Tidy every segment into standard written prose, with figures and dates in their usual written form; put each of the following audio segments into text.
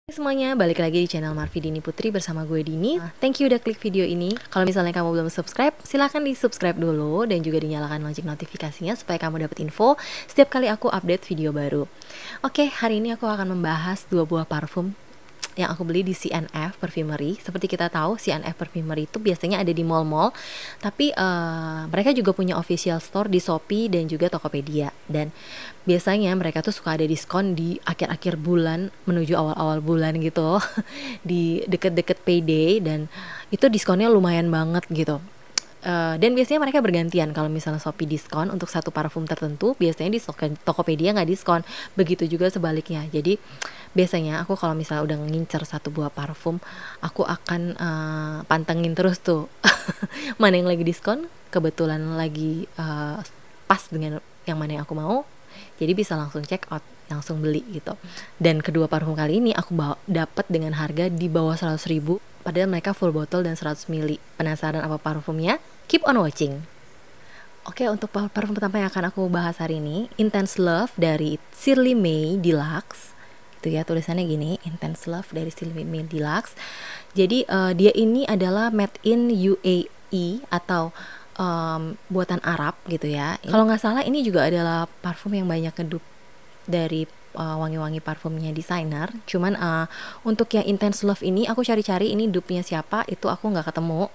Semuanya, balik lagi di channel Marvi Dini Putri bersama gue Dini. Thank you udah klik video ini. Kalau misalnya kamu belum subscribe, silahkan di subscribe dulu dan juga dinyalakan lonceng notifikasinya supaya kamu dapat info setiap kali aku update video baru. Oke, hari ini aku akan membahas 2 buah parfum yang aku beli di C&F Perfumery. Seperti kita tahu, C&F Perfumery itu biasanya ada di mall-mall, tapi mereka juga punya official store di Shopee dan juga Tokopedia. Dan biasanya mereka tuh suka ada diskon di akhir-akhir bulan menuju awal-awal bulan gitu, di deket-deket payday, dan itu diskonnya lumayan banget gitu. Dan biasanya mereka bergantian. Kalau misalnya Shopee diskon untuk satu parfum tertentu, biasanya di Tokopedia nggak diskon. Begitu juga sebaliknya. Jadi biasanya aku kalau misalnya udah ngincer satu buah parfum, aku akan pantengin terus tuh mana yang lagi diskon, kebetulan lagi pas dengan yang mana yang aku mau. Jadi bisa langsung check out, langsung beli gitu. Dan kedua parfum kali ini aku dapat dengan harga di bawah 100.000. Padahal mereka full bottle dan 100 ml. Penasaran apa parfumnya? Keep on watching. Oke, untuk parfum pertama yang akan aku bahas hari ini, Intense Love dari Shirley May Deluxe. Itu ya, tulisannya gini, Intense Love dari Shirley May Deluxe. Jadi dia ini adalah made in UAE atau buatan Arab gitu ya. Kalau nggak salah ini juga adalah parfum yang banyak ngedup dari wangi-wangi parfumnya desainer. Cuman untuk yang Intense Love ini aku cari-cari ini dupe-nya siapa, itu aku nggak ketemu.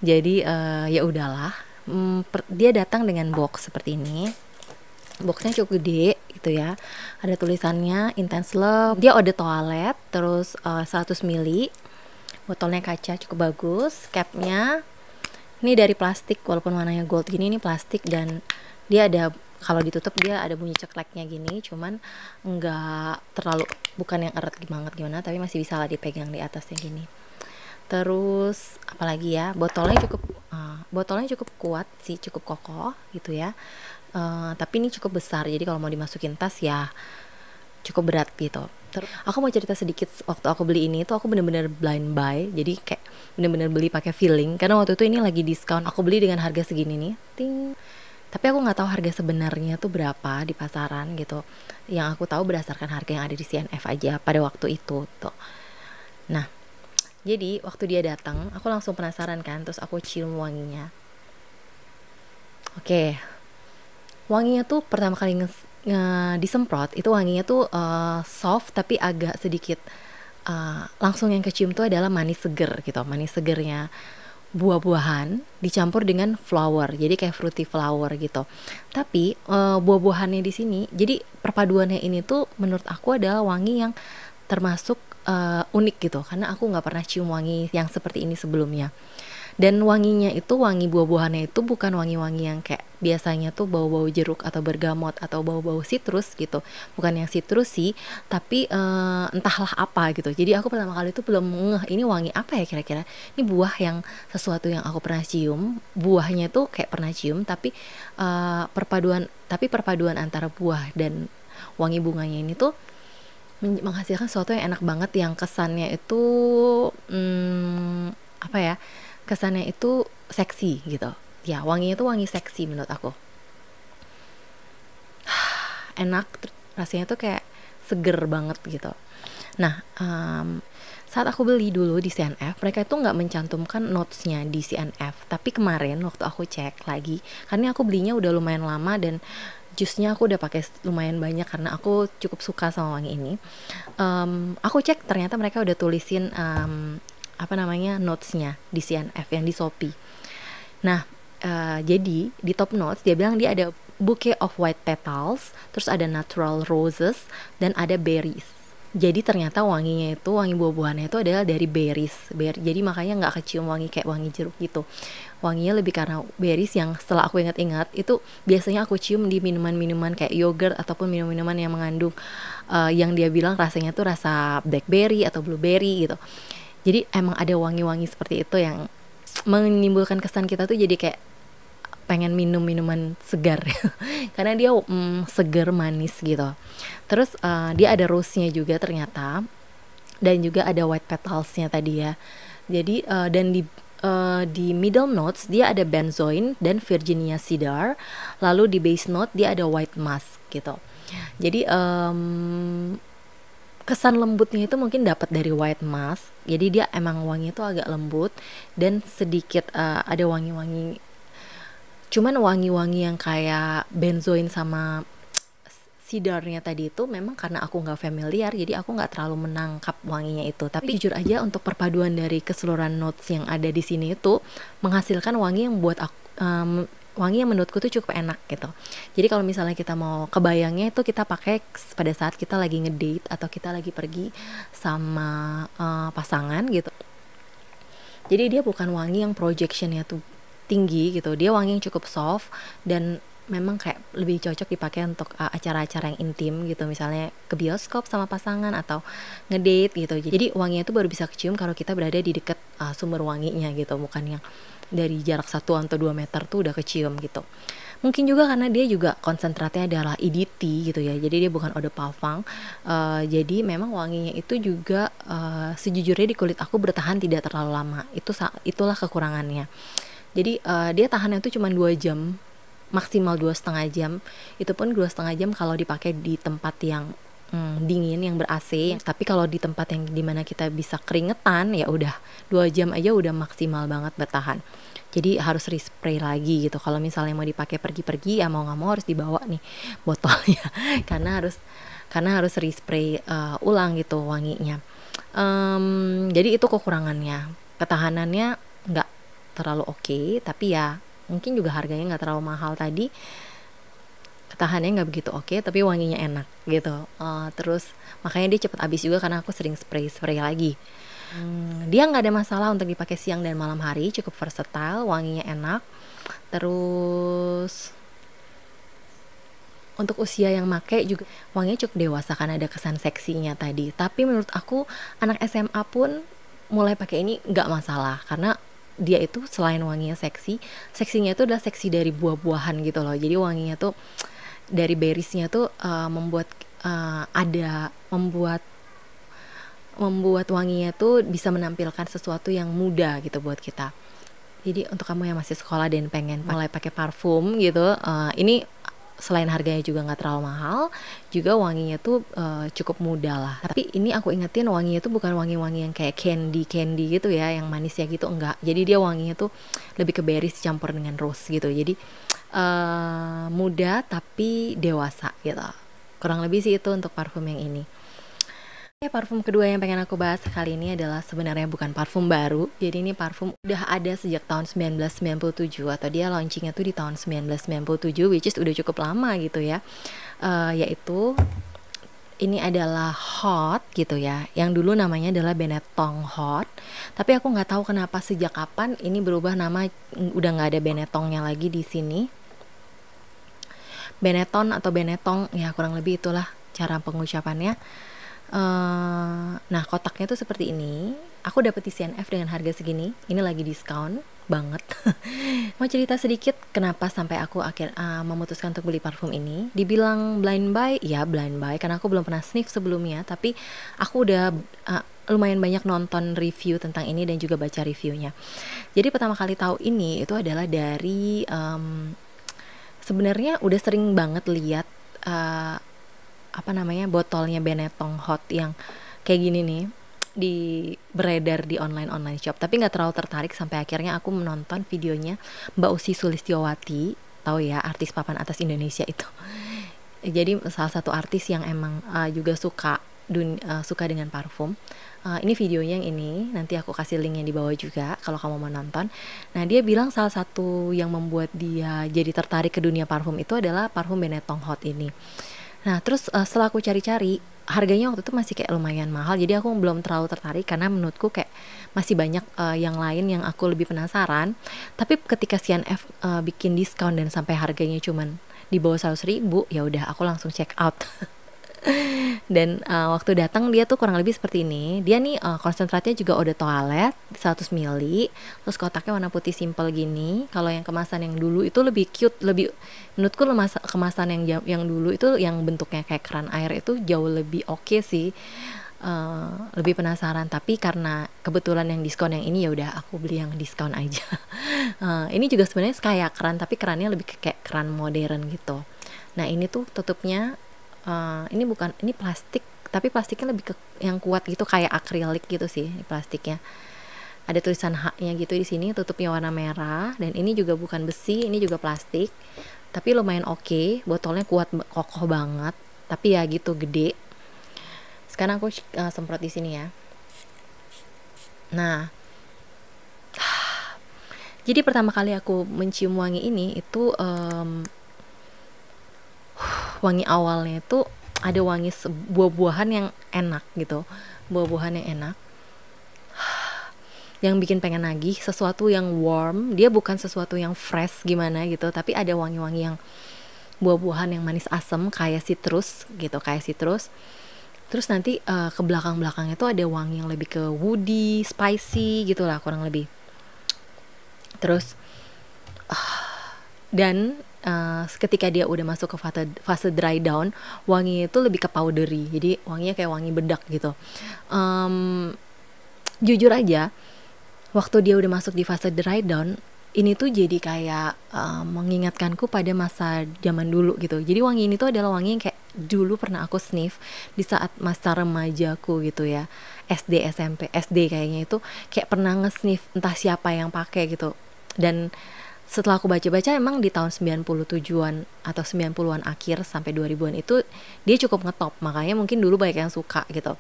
Jadi ya udahlah. Dia datang dengan box seperti ini. Boxnya cukup gede gitu ya. Ada tulisannya Intense Love. Dia eau de toilette, terus 100 ml. Botolnya kaca cukup bagus. Capnya ini dari plastik, walaupun warnanya gold gini, ini plastik, dan dia ada, kalau ditutup dia ada bunyi cekleknya gini, cuman enggak terlalu, bukan yang erat banget gimana, tapi masih bisa lah dipegang di atasnya gini. Terus apalagi ya, botolnya cukup kuat sih, cukup kokoh gitu ya. Tapi ini cukup besar, jadi kalau mau dimasukin tas ya cukup berat gitu. Aku mau cerita sedikit. Waktu aku beli ini tuh aku bener-bener blind buy, jadi kayak bener-bener beli pakai feeling, karena waktu itu ini lagi diskon. Aku beli dengan harga segini nih, ting. Tapi aku nggak tahu harga sebenarnya tuh berapa di pasaran gitu. Yang aku tahu berdasarkan harga yang ada di C&F aja pada waktu itu tuh. Nah, jadi waktu dia datang, aku langsung penasaran kan, terus aku cium wanginya. Oke, wanginya tuh pertama kali disemprot itu wanginya tuh soft tapi agak sedikit langsung yang kecium tuh adalah manis seger gitu, manis segernya buah-buahan dicampur dengan flower, jadi kayak fruity flower gitu. Tapi buah-buahannya di sini, jadi perpaduannya ini tuh menurut aku adalah wangi yang termasuk unik gitu, karena aku nggak pernah cium wangi yang seperti ini sebelumnya. Dan wanginya itu, wangi buah-buahannya itu bukan wangi-wangi yang kayak biasanya tuh bau-bau jeruk atau bergamot atau bau-bau citrus gitu, bukan yang citrus sih, tapi entahlah apa gitu. Jadi aku pertama kali itu belum ngeh ini wangi apa ya kira-kira. Ini buah yang sesuatu yang aku pernah cium, buahnya tuh kayak pernah cium, tapi perpaduan antara buah dan wangi bunganya ini tuh menghasilkan sesuatu yang enak banget, yang kesannya itu apa ya, kesannya itu seksi gitu ya. Wanginya tuh wangi seksi menurut aku. Enak, rasanya tuh kayak seger banget gitu. Nah, saat aku beli dulu di C&F, mereka itu nggak mencantumkan notesnya di C&F. Tapi kemarin waktu aku cek lagi, karena aku belinya udah lumayan lama dan jusnya aku udah pakai lumayan banyak karena aku cukup suka sama wangi ini. Aku cek ternyata mereka udah tulisin apa namanya, notesnya di C&F yang di Shopee. Nah, jadi di top notes dia bilang dia ada bouquet of white petals, terus ada natural roses, dan ada berries. Jadi ternyata wanginya itu, wangi buah-buahannya itu adalah dari berries. Jadi makanya nggak kecium wangi kayak wangi jeruk gitu. Wanginya lebih karena berries, yang setelah aku ingat-ingat itu biasanya aku cium di minuman-minuman kayak yogurt ataupun minuman-minuman yang mengandung yang dia bilang rasanya tuh rasa blackberry atau blueberry gitu. Jadi emang ada wangi-wangi seperti itu yang menimbulkan kesan kita tuh jadi kayak pengen minum minuman segar karena dia segar manis gitu. Terus dia ada rose-nya juga ternyata, dan juga ada white petals-nya tadi ya. Jadi dan di middle notes dia ada benzoin dan Virginia cedar, lalu di base note dia ada white musk gitu. Jadi kesan lembutnya itu mungkin dapat dari white mask. Jadi dia emang wanginya tuh agak lembut dan sedikit ada wangi-wangi, cuman wangi-wangi yang kayak benzoin sama sedarnya tadi itu memang karena aku nggak familiar, jadi aku nggak terlalu menangkap wanginya itu. Tapi jujur aja untuk perpaduan dari keseluruhan notes yang ada di sini itu menghasilkan wangi yang buat aku wangi yang menurutku tuh cukup enak gitu. Jadi kalau misalnya kita mau kebayangnya itu kita pakai pada saat kita lagi ngedate atau kita lagi pergi sama pasangan gitu. Jadi dia bukan wangi yang projectionnya tuh tinggi gitu, dia wangi yang cukup soft dan memang kayak lebih cocok dipakai untuk acara-acara yang intim gitu, misalnya ke bioskop sama pasangan atau ngedate gitu. Jadi wanginya itu baru bisa kecium kalau kita berada di dekat sumber wanginya gitu, bukan yang dari jarak 1 atau 2 meter tuh udah kecium gitu. Mungkin juga karena dia juga konsentratnya adalah EDT gitu ya, jadi dia bukan eau de parfum. Jadi memang wanginya itu juga sejujurnya di kulit aku bertahan tidak terlalu lama. Itulah kekurangannya. Jadi dia tahannya tuh cuma 2 jam, maksimal 2,5 jam. Itu pun 2,5 jam kalau dipakai di tempat yang dingin, yang ber-AC. Tapi kalau di tempat yang dimana kita bisa keringetan, ya udah 2 jam aja udah maksimal banget bertahan. Jadi harus respray lagi gitu. Kalau misalnya mau dipakai pergi-pergi, ya mau nggak mau harus dibawa nih botolnya karena harus respray ulang gitu wanginya. Jadi itu kekurangannya. Ketahanannya nggak terlalu oke, tapi ya mungkin juga harganya nggak terlalu mahal tadi, ketahanannya nggak begitu oke, tapi wanginya enak gitu. Terus makanya dia cepet habis juga karena aku sering spray lagi. Dia nggak ada masalah untuk dipakai siang dan malam hari, cukup versatile, wanginya enak. Terus untuk usia yang make juga wanginya cukup dewasa karena ada kesan seksinya tadi. Tapi menurut aku anak SMA pun mulai pakai ini nggak masalah, karena dia itu selain wanginya seksinya itu adalah seksi dari buah-buahan gitu loh. Jadi wanginya tuh dari berriesnya tuh membuat wanginya tuh bisa menampilkan sesuatu yang muda gitu buat kita. Jadi untuk kamu yang masih sekolah dan pengen mulai pakai parfum gitu, ini selain harganya juga nggak terlalu mahal, juga wanginya tuh cukup mudah lah. Tapi ini aku ingetin, wanginya tuh bukan wangi-wangi yang kayak candy gitu ya, yang manis ya gitu, enggak. Jadi dia wanginya tuh lebih ke berries campur dengan rose gitu. Jadi muda tapi dewasa gitu. Kurang lebih sih itu untuk parfum yang ini. Parfum kedua yang pengen aku bahas kali ini adalah sebenarnya bukan parfum baru. Jadi ini parfum udah ada sejak tahun 1997, atau dia launchingnya tuh di tahun 1997, which is udah cukup lama gitu ya. Yaitu ini adalah Hot gitu ya. Yang dulu namanya adalah Benetton Hot. Tapi aku nggak tahu kenapa sejak kapan ini berubah nama, udah nggak ada Benettonnya lagi di sini. Benetton atau Benetton ya, kurang lebih itulah cara pengucapannya. Nah kotaknya tuh seperti ini. Aku dapet di CNF dengan harga segini. Ini lagi diskon banget. Mau cerita sedikit kenapa sampai aku memutuskan untuk beli parfum ini. Dibilang blind buy, ya blind buy karena aku belum pernah sniff sebelumnya. Tapi aku udah lumayan banyak nonton review tentang ini dan juga baca reviewnya. Jadi pertama kali tahu ini itu adalah dari sebenarnya udah sering banget lihat botolnya Benetton Hot yang kayak gini nih beredar di online shop, tapi nggak terlalu tertarik sampai akhirnya aku menonton videonya Mbak Ussy Sulistyowati, tahu ya, artis papan atas Indonesia itu. Jadi salah satu artis yang emang juga suka dengan parfum. Ini videonya yang ini, nanti aku kasih linknya di bawah juga kalau kamu mau nonton. Nah dia bilang salah satu yang membuat dia jadi tertarik ke dunia parfum itu adalah parfum Benetton Hot ini. Nah terus setelah aku cari-cari, harganya waktu itu masih kayak lumayan mahal, jadi aku belum terlalu tertarik karena menurutku kayak masih banyak yang lain yang aku lebih penasaran. Tapi ketika CNF bikin diskon dan sampai harganya cuman di bawah 100.000, ya udah aku langsung check out. Dan waktu datang dia tuh kurang lebih seperti ini. Dia nih konsentratnya juga eau de toilette 100 ml. Terus kotaknya warna putih simple gini. Kalau yang kemasan yang dulu itu lebih cute, menurutku kemasan yang dulu itu yang bentuknya kayak keran air itu jauh lebih oke sih. Lebih penasaran, tapi karena kebetulan yang diskon yang ini, ya udah aku beli yang diskon aja. Ini juga sebenarnya kayak keran, tapi kerannya lebih kayak keran modern gitu. Nah ini tuh tutupnya ini plastik tapi plastiknya lebih ke yang kuat gitu, kayak akrilik gitu sih plastiknya. Ada tulisan H-nya gitu di sini, tutupnya warna merah, dan ini juga bukan besi, ini juga plastik. Tapi lumayan oke, botolnya kuat, kokoh banget. Tapi ya gitu, gede. Sekarang aku semprot di sini ya. Nah, jadi pertama kali aku mencium wangi ini itu wangi awalnya itu ada wangi buah-buahan yang enak gitu, buah-buahan yang enak, yang bikin pengen nagih, sesuatu yang warm. Dia bukan sesuatu yang fresh gimana gitu, tapi ada wangi-wangi yang buah-buahan yang manis asam kayak citrus gitu, kayak citrus. Terus nanti ke belakang-belakangnya tuh ada wangi yang lebih ke woody, spicy gitu lah kurang lebih. Terus dan ketika dia udah masuk ke fase dry down, wanginya itu lebih ke powdery, jadi wanginya kayak wangi bedak gitu. Jujur aja, waktu dia udah masuk di fase dry down, ini tuh jadi kayak mengingatkanku pada masa zaman dulu gitu. Jadi wangi ini tuh adalah wangi yang kayak dulu pernah aku sniff di saat masa remajaku gitu ya, SD, SMP, SD kayaknya, itu kayak pernah nge-sniff entah siapa yang pakai gitu. Dan setelah aku baca-baca, emang di tahun 97-an atau 90-an akhir sampai 2000-an itu dia cukup ngetop, makanya mungkin dulu banyak yang suka gitu.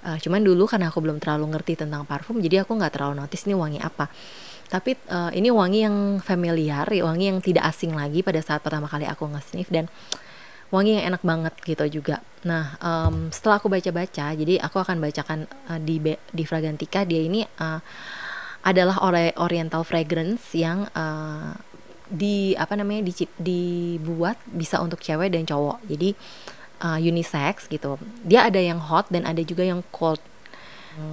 Cuman dulu karena aku belum terlalu ngerti tentang parfum, jadi aku nggak terlalu notice ini wangi apa. Tapi ini wangi yang familiar, wangi yang tidak asing lagi pada saat pertama kali aku nge-sniff, dan wangi yang enak banget gitu juga. Nah, setelah aku baca-baca, jadi aku akan bacakan di Fragrantica. Dia ini adalah oriental fragrance yang dibuat bisa untuk cewek dan cowok. Jadi unisex gitu. Dia ada yang hot dan ada juga yang cold,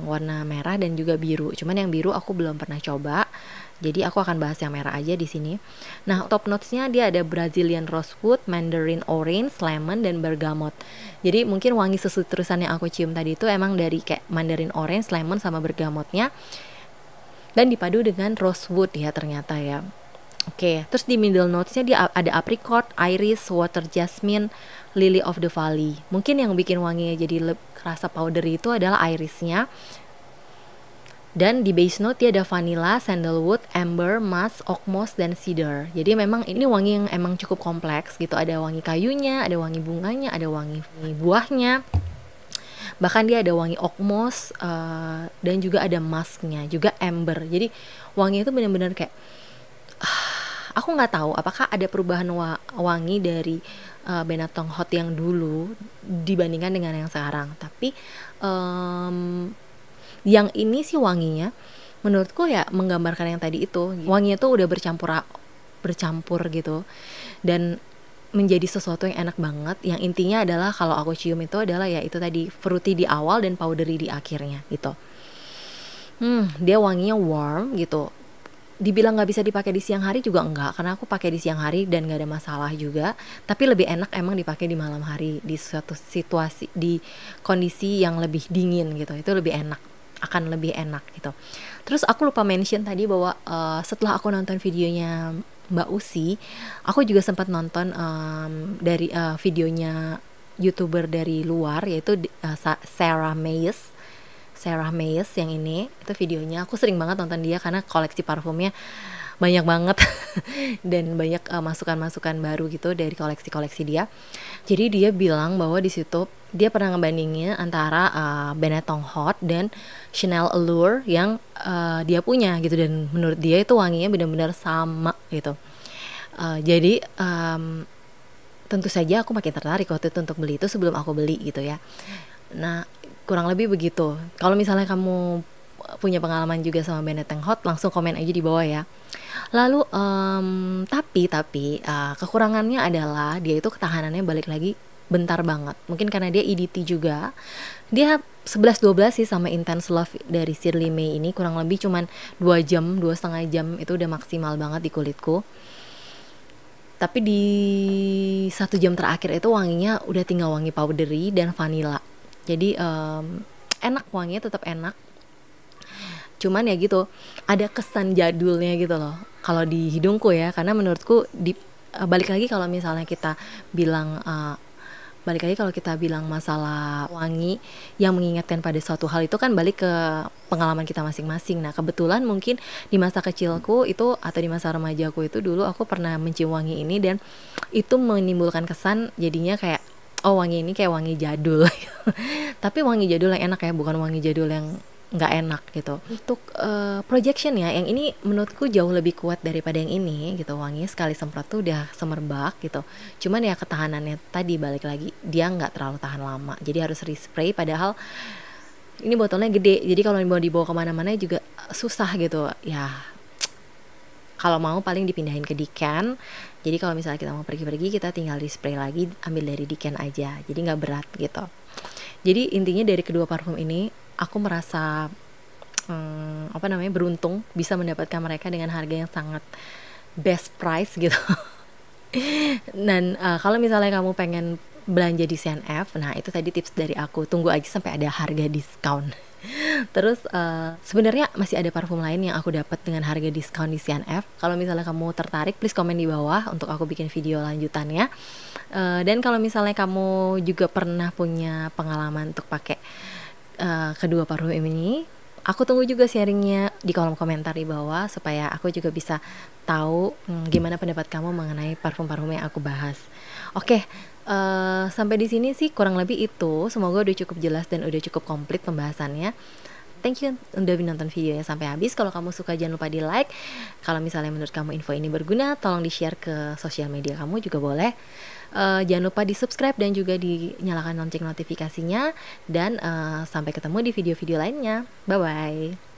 warna merah dan juga biru. Cuman yang biru aku belum pernah coba, jadi aku akan bahas yang merah aja di sini. Nah, top notesnya dia ada Brazilian rosewood, mandarin orange, lemon, dan bergamot. Jadi mungkin wangi sesutrusan yang aku cium tadi itu emang dari kayak mandarin orange, lemon, sama bergamotnya, dan dipadu dengan rosewood ya ternyata ya. Oke, terus di middle notesnya dia ada apricot, iris, water jasmine, lily of the valley. Mungkin yang bikin wanginya jadi rasa powdery itu adalah irisnya. Dan di base note dia ada vanilla, sandalwood, amber, musk, oak moss, dan cedar. Jadi memang ini wangi yang emang cukup kompleks gitu. Ada wangi kayunya, ada wangi bunganya, ada wangi buahnya. Bahkan dia ada wangi oak moss, dan juga ada musknya, juga amber. Jadi wangi itu benar-benar kayak aku nggak tahu apakah ada perubahan wangi dari Benetton Hot yang dulu dibandingkan dengan yang sekarang. Tapi yang ini sih wanginya menurutku ya menggambarkan yang tadi itu. Wanginya tuh udah bercampur gitu, dan menjadi sesuatu yang enak banget. Yang intinya adalah kalau aku cium itu adalah ya itu tadi, fruity di awal dan powdery di akhirnya gitu. Dia wanginya warm gitu. Dibilang nggak bisa dipakai di siang hari juga enggak, karena aku pakai di siang hari dan nggak ada masalah juga. Tapi lebih enak emang dipakai di malam hari, di suatu situasi, di kondisi yang lebih dingin gitu. Itu lebih enak, akan lebih enak gitu. Terus aku lupa mention tadi bahwa setelah aku nonton videonya Mbak Usi, aku juga sempat nonton dari videonya YouTuber dari luar, yaitu Sarah Mayes yang ini. Itu videonya aku sering banget nonton dia karena koleksi parfumnya banyak banget dan banyak masukan-masukan baru gitu dari koleksi-koleksi dia. Jadi dia bilang bahwa di situ dia pernah ngebandingin antara Benetton Hot dan Chanel Allure yang dia punya gitu, dan menurut dia itu wanginya benar-benar sama gitu. Jadi tentu saja aku makin tertarik waktu itu untuk beli itu sebelum aku beli gitu ya. Nah, kurang lebih begitu. Kalau misalnya kamu punya pengalaman juga sama Benetton Hot, langsung komen aja di bawah ya. Lalu tapi kekurangannya adalah dia itu ketahanannya balik lagi bentar banget. Mungkin karena dia EDT juga. Dia 11-12 sih sama Intense Love dari Shirley May ini, kurang lebih cuman 2 jam, 2,5 jam itu udah maksimal banget di kulitku. Tapi di 1 jam terakhir itu wanginya udah tinggal wangi powdery dan vanilla. Jadi enak, wanginya tetap enak. Cuman ya gitu, ada kesan jadulnya gitu loh kalau di hidungku ya, karena menurutku balik lagi kalau misalnya kita bilang balik lagi kalau kita bilang masalah wangi yang mengingatkan pada suatu hal itu kan balik ke pengalaman kita masing-masing. Nah kebetulan mungkin di masa kecilku itu atau di masa remajaku itu dulu aku pernah mencium wangi ini dan itu menimbulkan kesan jadinya kayak oh wangi ini kayak wangi jadul. Tapi wangi jadul yang enak ya, bukan wangi jadul yang nggak enak gitu. Untuk projection ya, yang ini menurutku jauh lebih kuat daripada yang ini gitu. Wanginya sekali semprot tuh udah semerbak gitu. Cuman ya ketahanannya tadi balik lagi, dia nggak terlalu tahan lama. Jadi harus respray, padahal ini botolnya gede. Jadi kalau mau dibawa kemana-mana juga susah gitu. Ya kalau mau paling dipindahin ke Diken. Jadi kalau misalnya kita mau pergi-pergi, kita tinggal di spray lagi, ambil dari Diken aja. Jadi nggak berat gitu. Jadi intinya dari kedua parfum ini aku merasa beruntung bisa mendapatkan mereka dengan harga yang sangat best price gitu. Dan kalau misalnya kamu pengen belanja di CNF, nah itu tadi tips dari aku, tunggu aja sampai ada harga diskon. Terus sebenarnya masih ada parfum lain yang aku dapat dengan harga diskon di CNF. Kalau misalnya kamu tertarik, please komen di bawah untuk aku bikin video lanjutannya. Dan kalau misalnya kamu juga pernah punya pengalaman untuk pakai kedua parfum ini, aku tunggu juga sharingnya di kolom komentar di bawah supaya aku juga bisa tahu gimana pendapat kamu mengenai parfum-parfum yang aku bahas. Oke, sampai di sini sih kurang lebih itu. Semoga udah cukup jelas dan udah cukup komplit pembahasannya. Thank you udah nonton videonya sampai habis. Kalau kamu suka jangan lupa di like. Kalau misalnya menurut kamu info ini berguna, tolong di share ke sosial media kamu juga boleh. Jangan lupa di subscribe dan juga dinyalakan lonceng notifikasinya. Dan sampai ketemu di video-video lainnya. Bye bye.